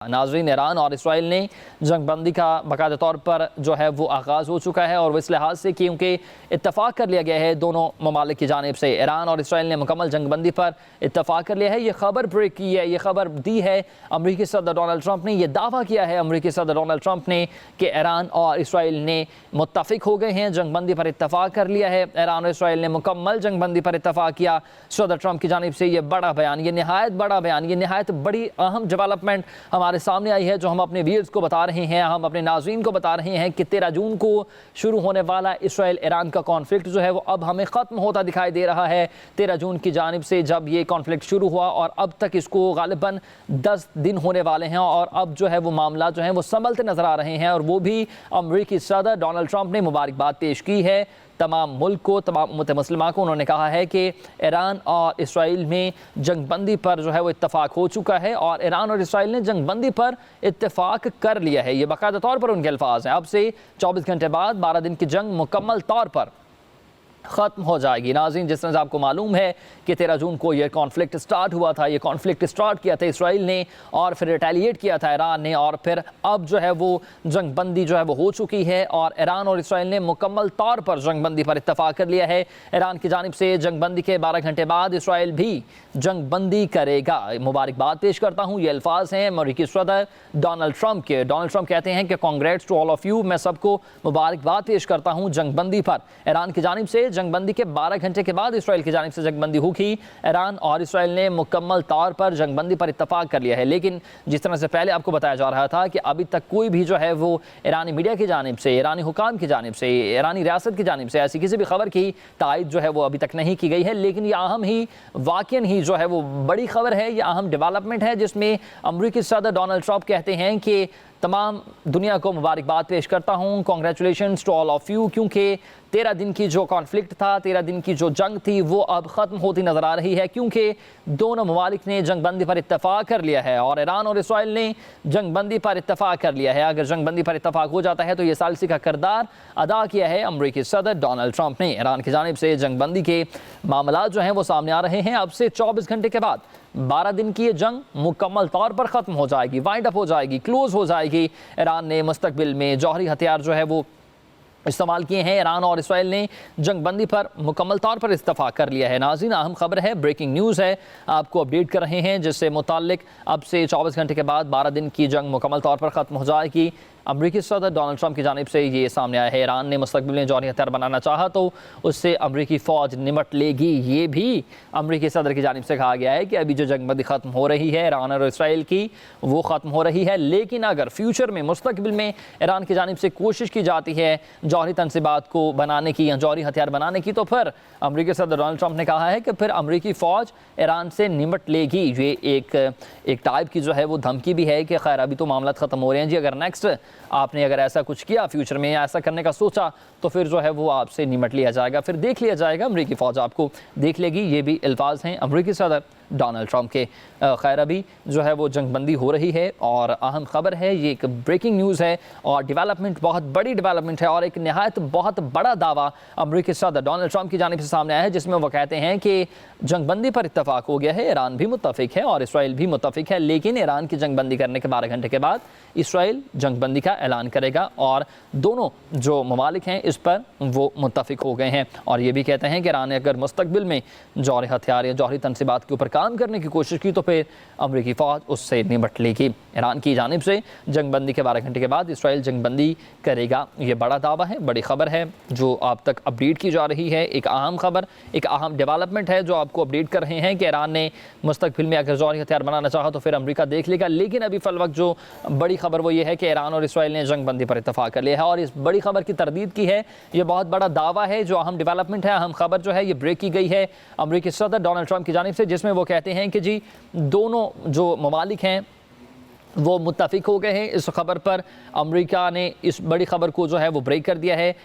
नाज़रीन, ईरान और इसराइल ने जंगबंदी का बाकायदा तौर पर जो है वो आगाज़ हो चुका है और इस लिहाज से क्योंकि इत्तफ़ाक़ कर लिया गया है दोनों ममालिक की जानिब से। ईरान और इसराइल ने मुकम्मल जंगबंदी पर इत्तफ़ाक़ कर लिया है। ये खबर ब्रेक की है, ये खबर दी है अमरीकी सदर डोनाल्ड ट्रंप ने। यह दावा किया है अमरीकी सदर डोनाल्ड ट्रंप ने कि ईरान और इसराइल ने मुत्तफ़िक हो गए हैं, जंगबंदी पर इत्तफ़ाक़ कर लिया है। ईरान और इसराइल ने मुकम्मल जंगबंदी पर इत्तफ़ाक़ किया। सदर ट्रंप की जानिब से ये बड़ा बयान, ये नहायत बड़ा बयान, ये नहायत बड़ी अहम डेवलपमेंट हमारे सामने आई है जो हम अपने व्यूअर्स को बता रहे हैं, हम अपने नाज़रीन को बता रहे हैं कि 13 जून को शुरू होने वाला इसराइल ईरान का कॉन्फ्लिक्ट जो है वो अब हमें ख़त्म होता दिखाई दे रहा है। 13 जून की जानिब से जब ये कॉन्फ्लिक्ट शुरू हुआ और अब तक इसको गालिबन 10 दिन होने वाले हैं और अब जो है वो मामला जो है वो संभलते नज़र आ रहे हैं और वो भी अमरीकी सदर डोनाल्ड ट्रंप ने मुबारकबाद पेश की है तमाम मुल्क को, तमाम उम्मत मुस्लिमा को। उन्होंने कहा है कि ईरान और इसराइल में जंगबंदी पर जो है वो इत्तफ़ाक़ हो चुका है और ईरान और इसराइल ने जंगबंदी पर इत्तफ़ाक़ कर लिया है। ये बाकायदा तौर पर उनके अल्फाज हैं। अब से 24 घंटे बाद 12 दिन की जंग मुकम्मल तौर पर ख़त्म हो जाएगी। नाज़रीन, जिस तरह से आपको मालूम है कि 13 जून को ये कॉन्फ्लिक्ट स्टार्ट हुआ था, ये कॉन्फ्लिक्ट स्टार्ट किया था इसराइल ने और फिर रिटेलिएट किया था ईरान ने और फिर अब जो है वो जंगबंदी जो है वो हो चुकी है और ईरान और इसराइल ने मुकम्मल तौर पर जंगबंदी पर इत्तफ़ाक़ कर लिया है। ईरान की जानिब से जंगबंदी के 12 घंटे बाद इसराइल भी जंगबंदी करेगा। मुबारकबाद पेश करता हूँ, ये अल्फाज हैं अमरीकी सदर डोनाल्ड ट्रंप के। डोनाल्ड ट्रंप कहते हैं कि congrats to all of you, मैं सबको मुबारकबाद पेश करता हूँ जंगबंदी पर। ईरान की जानिब से जंगबंदी के 12 घंटे के बाद इसराइल की जानिब से जंगबंदी होगी। ईरान और इसराइल ने मुकम्मल तौर पर जंगबंदी पर इत्तफ़ाक़ कर लिया है। लेकिन जिस तरह से पहले आपको बताया जा रहा था कि अभी तक कोई भी जो है वो ईरानी मीडिया की जानिब से, ईरानी हुकाम की जानिब से, ईरानी रियासत की जानिब से ऐसी किसी भी खबर की तायद जो है वो अभी तक नहीं की गई है। लेकिन यह अहम ही, वाक़ियन ही जो है वो बड़ी खबर है, यह अहम डेवलपमेंट है जिसमें अमरीकी सदर डोनाल्ड ट्रंप कहते हैं कि तमाम दुनिया को मुबारकबाद पेश करता हूँ, congratulations to all of you, क्योंकि 13 दिन की जो कॉन्फ्लिक्ट था, 13 दिन की जो जंग थी वो अब ख़त्म होती नज़र आ रही है क्योंकि दोनों ममालिक ने जंगबंदी पर इत्तफ़ाक़ कर लिया है और ईरान और इसराइल ने जंगबंदी पर इत्तफ़ाक़ कर लिया है। अगर जंगबंदी पर इत्तफ़ाक़ हो जाता है तो ये सालसी का किरदार अदा किया है अमरीकी सदर डोनाल्ड ट्रंप ने। ईरान की जानिब से जंगबंदी के मामला जो हैं वो सामने आ रहे हैं। अब से 24 घंटे के बाद 12 दिन की ये जंग मुकम्मल तौर पर ख़त्म हो जाएगी, वाइंड अप हो जाएगी, क्लोज़ हो जाएगी। ईरान ने मुस्तक़बिल में जौहरी हथियार जो है वो इस्तेमाल किए हैं। ईरान और इसराइल ने जंगबंदी पर मुकम्मल तौर पर इत्तफ़ाक़ कर लिया है। नाज़रीन, अहम खबर है, ब्रेकिंग न्यूज़ है, आपको अपडेट कर रहे हैं जिससे मुताल्लिक अब से 24 घंटे के बाद 12 दिन की जंग मुकम्मल तौर पर ख़त्म हो जाएगी। अमरीकी सदर डोनाल्ड ट्रंप की जानिब से ये सामने आया है। ईरान ने मुस्तक़बिल में जौहरी हथियार बनाना चाहा तो उससे अमरीकी फ़ौज निमट लेगी। ये भी अमरीकी सदर की जानिब से कहा गया है कि अभी जो जंगबंदी ख़त्म हो रही है ईरान और इसराइल की, वो ख़त्म हो रही है। लेकिन अगर फ्यूचर में, मुस्तक़बिल में ईरान की जानिब से कोशिश की जाती है जौहरी तनसीबात को बनाने की या जौहरी हथियार बनाने की, तो फिर अमरीकी सदर डोनाल्ड ट्रंप ने कहा है कि फिर अमरीकी फ़ौज ईरान से निमट लेगी। ये एक टाइप की जो है वो धमकी भी है कि खैर अभी तो मामला ख़त्म हो रहे हैं जी, अगर नेक्स्ट आपने अगर ऐसा कुछ किया फ्यूचर में या ऐसा करने का सोचा तो फिर जो है वो आपसे निमट लिया जाएगा, फिर देख लिया जाएगा, अमरीकी फ़ौज आपको देख लेगी। ये भी अल्फाज हैं अमरीकी सदर डोनाल्ड ट्रंप के। खैर अभी जो है वो जंगबंदी हो रही है और अहम खबर है, ये एक ब्रेकिंग न्यूज़ है और डेवलपमेंट, बहुत बड़ी डेवलपमेंट है और एक नहायत बहुत बड़ा दावा अमरीकी सदर डोनाल्ड ट्रंप की जानिब से सामने आया है जिसमें वो कहते हैं कि जंगबंदी पर इत्तफ़ाक़ हो गया है, ईरान भी मुत्तफ़िक है और इसराइल भी मुत्तफ़िक है। लेकिन ईरान की जंगबंदी करने के 12 घंटे के बाद इसराइल जंगबंदी का ऐलान करेगा और दोनों जो ममालिक हैं इस पर वो मुत्तफ़िक हो गए हैं। और ये भी कहते हैं कि ईरान ने अगर मुस्तक़बिल में जौहरी हथियार या जौहरी तनसीबात के ऊपर काम करने की कोशिश की तो फिर अमरीकी फ़ौज उससे निपट लेगी। ईरान की जानिब से जंगबंदी के 12 घंटे के बाद इसराइल जंगबंदी करेगा। ये बड़ा दावा है, बड़ी खबर है जो आप तक अपडेट की जा रही है। एक अहम खबर, एक अहम डेवलपमेंट है जो आपको अपडेट कर रहे हैं कि ईरान ने मुस्तक़बिल में अगर जौहरी हथियार बनाना चाहा तो फिर अमरीका देख लेगा। लेकिन अभी फ़िल वक्त जो बड़ी खबर वो ये है कि ईरान और इसराइल ने जंगबंदी पर इत्तफ़ाक़ कर लिया है और इस बड़ी खबर की तरदीद की है। ये बहुत बड़ा दावा है, जो अहम डेवलपमेंट है, अहम खबर जो है ये ब्रेक की गई है अमरीकी सदर डोनाल्ड ट्रंप की जानिब से, जिसमें वो कहते हैं कि जी दोनों जो ममालिक हैं वो मुत्तफ़िक हो गए हैं। इस खबर पर अमेरिका ने इस बड़ी खबर को जो है वो ब्रेक कर दिया है।